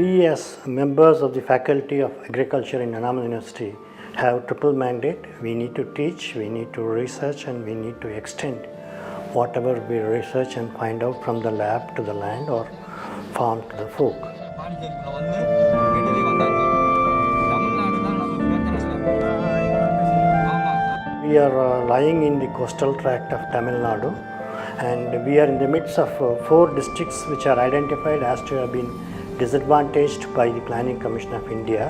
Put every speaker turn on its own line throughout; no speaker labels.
We as members of the Faculty of Agriculture in Annamalai University have triple mandate. We need to teach, we need to research, and we need to extend whatever we research and find out from the lab to the land or farm to the folk. We are lying in the coastal tract of Tamil Nadu, and we are in the midst of 4 districts which are identified as to have been disadvantaged by the Planning Commission of India.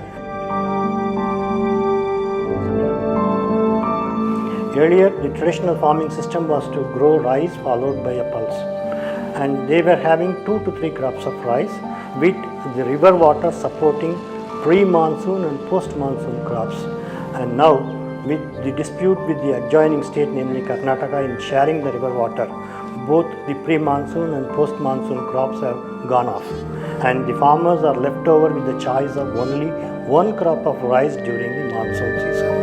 Earlier, the traditional farming system was to grow rice followed by a pulse, and they were having 2 to 3 crops of rice with the river water supporting pre-monsoon and post-monsoon crops. And now, with the dispute with the adjoining state, namely Karnataka, in sharing the river water, both the pre-monsoon and post-monsoon crops have gone off, and the farmers are left over with the choice of only 1 crop of rice during the monsoon season.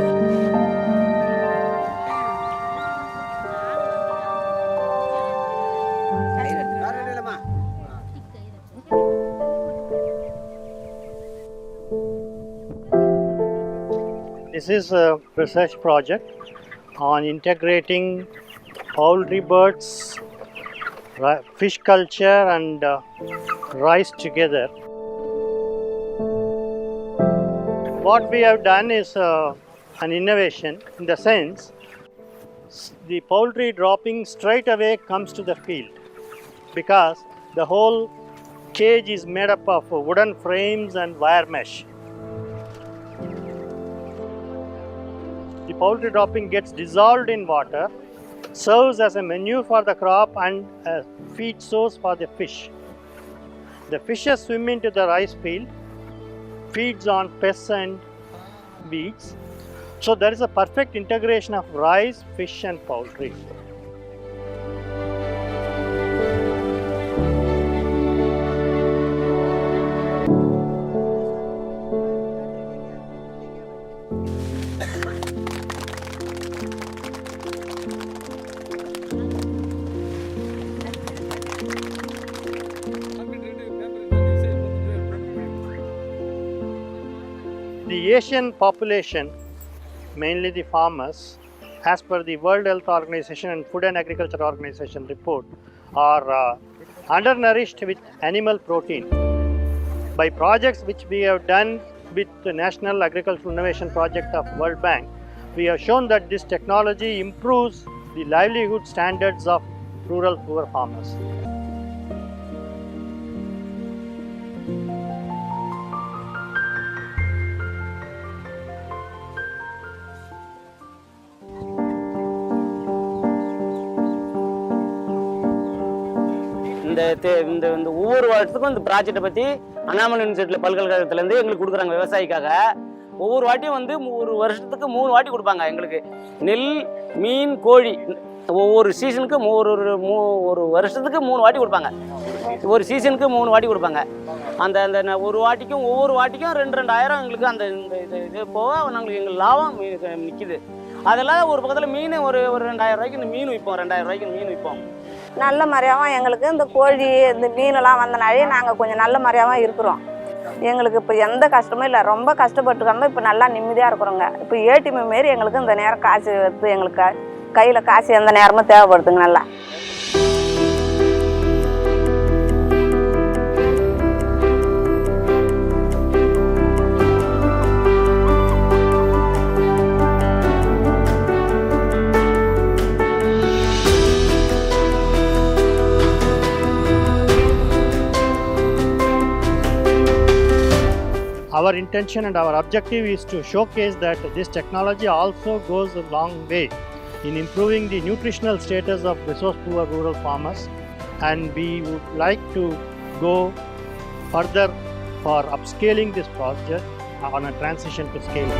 This is a research project on integrating poultry birds, fish culture and rice together. What we have done is an innovation in the sense the poultry dropping straight away comes to the field, because the whole cage is made up of wooden frames and wire mesh. The poultry dropping gets dissolved in water, serves as a manure for the crop and a feed source for the fish. The fishes swim into the rice field, feeds on pests and weeds. So there is a perfect integration of rice, fish and poultry. The Asian population, mainly the farmers, as per the World Health Organization and Food and Agriculture Organization report, are undernourished with animal protein. By projects which we have done with the National Agricultural Innovation Project of World Bank, we have shown that this technology improves the livelihood standards of rural poor farmers.
இந்த ஒவ்வொரு வருஷத்துக்கும் இந்த ப்ராஜெக்டை பற்றி அண்ணாமலை யூனிவர்சிட்டியில் பல்கலைக்கழகத்துலேருந்து எங்களுக்கு கொடுக்குறாங்க. விவசாயிக்காக ஒவ்வொரு வாட்டியும் வந்து ஒரு வருஷத்துக்கு 3 வாட்டி கொடுப்பாங்க எங்களுக்கு. நெல், மீன், கோழி ஒவ்வொரு சீசனுக்கு ஒரு வருஷத்துக்கு 3 வாட்டி கொடுப்பாங்க. ஒரு சீசனுக்கு 3 வாட்டி கொடுப்பாங்க. அந்த ஒரு வாட்டிக்கும் ஒவ்வொரு வாட்டிக்கும் 2,000 எங்களுக்கு அந்த இது போக நாங்களுக்கு எங்களுக்கு லாபம் நிற்கிது. அதெல்லாம் ஒரு பக்கத்தில் மீன் ஒரு 2,000 ரூபாய்க்கு இந்த மீன் விற்போம், 2,000 ரூபாய்க்கு மீன் விற்போம்.
நல்ல முறையாகவும் எங்களுக்கு இந்த கோழி இந்த மீனெல்லாம் வந்தனாலே நாங்கள் கொஞ்சம் நல்ல முறையாகவும் இருக்கிறோம். எங்களுக்கு இப்போ எந்த கஷ்டமும் இல்லை. ரொம்ப கஷ்டப்பட்டுருக்கோம், இப்போ நல்லா நிம்மதியாக இருக்கிறோங்க. இப்போ ஏடிஎம் மாரி எங்களுக்கு இந்த நேரம் காசு எடுத்து எங்களுக்கு கையில் காசு எந்த நேரமும் தேவைப்படுதுங்க. நல்லா
Our intention and our objective is to showcase that this technology also goes a long way in improving the nutritional status of resource-poor rural farmers, and we would like to go further for upscaling this project on a transition to scale.